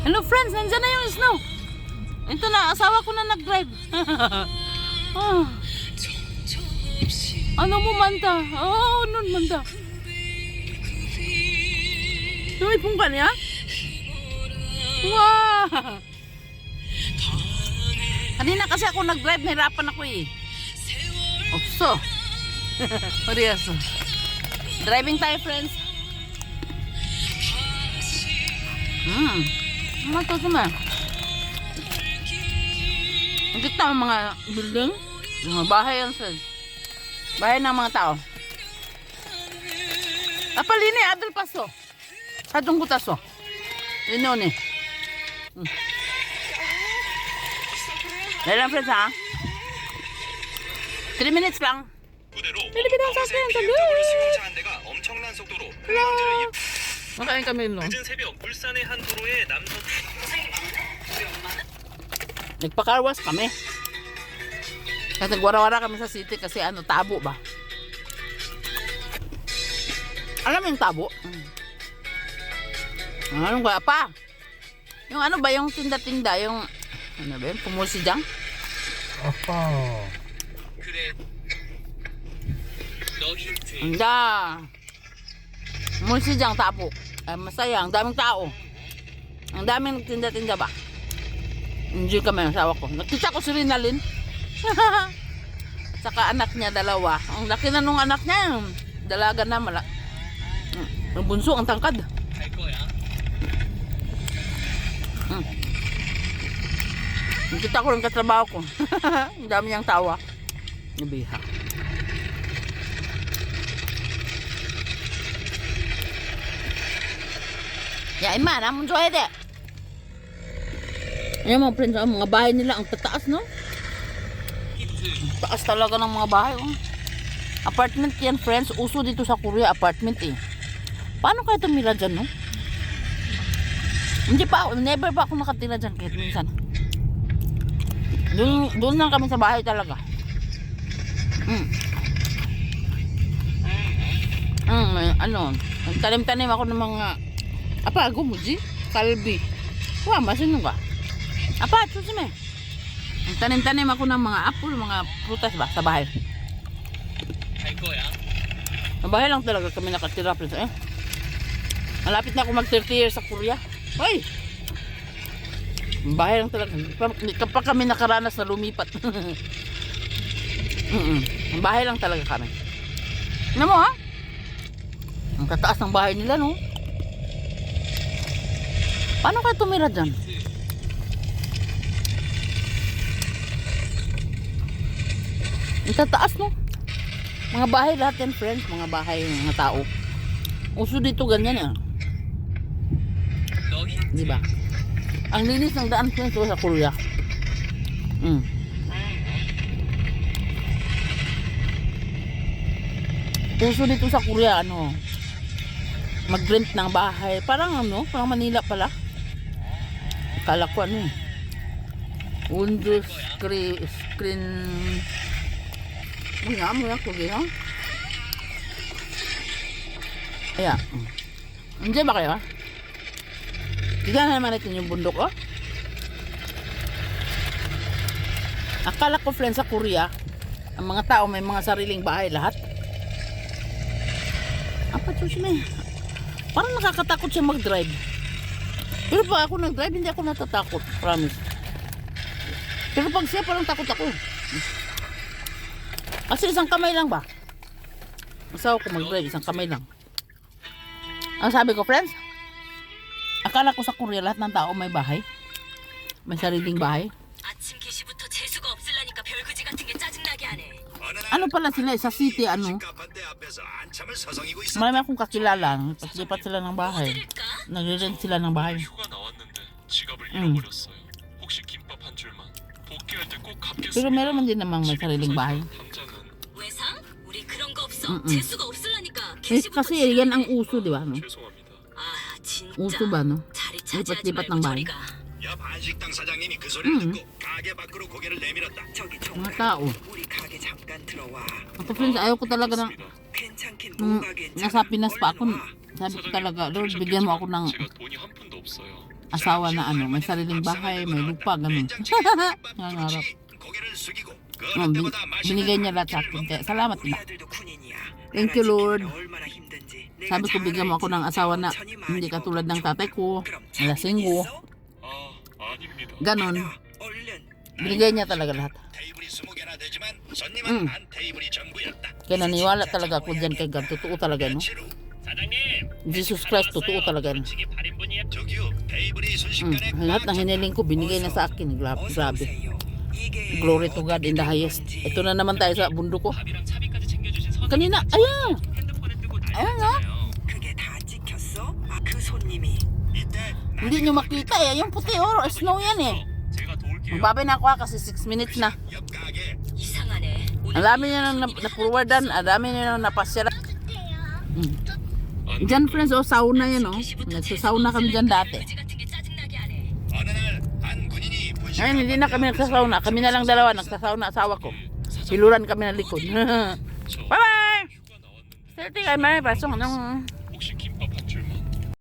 Hello friends, nandyan na yung snow. Ito na, asawa ko na nag-drive. Ah. Ano mo manta? Oh, nun manta. Tumipong ka niya? Wow! Kanina kasi ako nag-drive, nahirapan ako eh. Opso. Mariaso. Driving tayo friends. Ano ito suma? Nakita ang mga building, mga bahay yan friends. Bahay ng mga tao. Apalini, adol paso. Sadong kutaso. Ino ni. Dahil lang friends ha. 3 minutes lang. Pwede ka daw sa akin. Hello. Makain kami no. Nagpa-carwash kami. Kasi nagwara-wara kami sa city kasi ano, tabo ba? Alam mo yung tabo? Anong kaya pa? Yung ano ba, yung tinda-tinda, yung ano ba yun? Pumusidyang? Opo. Hindi. Pumusidyang tabo. Ay, masaya, ang daming tao. Ang daming tinda-tinda ba? Enjoy kami, asawa ko. Nakita ko si Rinalyn. Saka anak niya, dalawa. Ang laki na nung anak niya. Dalaga na, ang bunso, ang tangkad. Nakita ko rin katrabaho ko. Ang dami niyang tawa. Nabiha. Ya, iman, amon joy de. Ayan mga friends, ang mga bahay nila, ang tataas, no? Taas talaga ng mga bahay, oh. Apartment yan, friends. Uso dito sa Korea, apartment, eh. Paano kayo tumira dyan, no? Hindi pa, never pa ako nakatira dyan kahit minsan. Doon lang kami sa bahay talaga. Ano, nagtanim-tanim ako ng mga gumuji, kalbi. Wah, masin ka. Susime. Nagtanim-tanim ako ng mga apple, mga prutas ba sa bahay. Sa bahay lang talaga kami nakatira. Malapit na ako mag 30 years sa Korea. Hoy! Bahay lang talaga. Kapag kami nakaranas na lumipat. Bahay lang talaga kami. Ano mo ha? Ang tataas ng bahay nila, no? Paano kayo tumira dyan? Ang tataas, no? Mga bahay lahat yan, friends. Mga bahay, mga tao. Uso dito ganyan, eh. Diba? Ang linis ng daan, friends, sa Korea. Uso dito sa Korea, ano, mag-rent ng bahay. Parang ano, parang Manila pala. Akala ko ano eh. Windows screen. Ano yan, kugi ha? Ayan. Andiyan ba kayo ha? Tignan naman natin yung bundok, oh. Akala ko, friends, sa Korea, ang mga tao may mga sariling bahay lahat. Parang nakakatakot siya mag-drive. Pero pag ako nag-drive, hindi ako natatakot. Promise. Pero pag siya, parang takot ako. Kasi isang kamay lang ba? Masawa ko mag-drive, isang kamay lang. Ang sabi ko, friends, akala ko sa Korea lahat ng tao may bahay. May sariling bahay. Ano pala sila sa city, ano? Marami akong kakilala. Paglipat sila ng bahay. Nagre-rent sila ng bahay. Pero meron man din namang may sariling bahay. Kasi yan ang uso, di ba? No? Uso ba, no? Lipat-lipat ng bahay. Mga tao. Ako, friends, ayaw ko talaga ng nasa Pinas pa ako. Sabi ko talaga, Lord, bigyan mo ako ng asawa na ano, may sariling bahay, may lupa, ganun. Nangarap. Binigay niya lahat sa akin. Kaya salamat na. Thank you, Lord. Sabi ko, bigyan mo ako ng asawa na hindi katulad ng tatay ko, lasinggo. Ganon. Binigay niya talaga lahat. Kaya naniwala talaga ako dyan kay God. Totoo talaga, no? Jesus Christ, totoo talaga, no? Lahat ng hiniling ko, binigay na sa akin. Grabe. Glory to God in the highest. Ito na naman tayo sa bundok ko. Kanina, ayan! Ayan nga. Hindi nyo makita eh. Yung puti or snow yan eh. Magbabay na ako kasi 6 minutes na. Ang dami nyo nang na-forwardan. Ang dami nyo nang napasyaran. Diyan friends, sauna yan oh. Nagsasauna kami dyan dati. Ngayon hindi na kami nagsasauna. Kami na lang dalawa nagsasauna asawa ko. Siluran kami na likod. Bye bye! Sige, may pasok.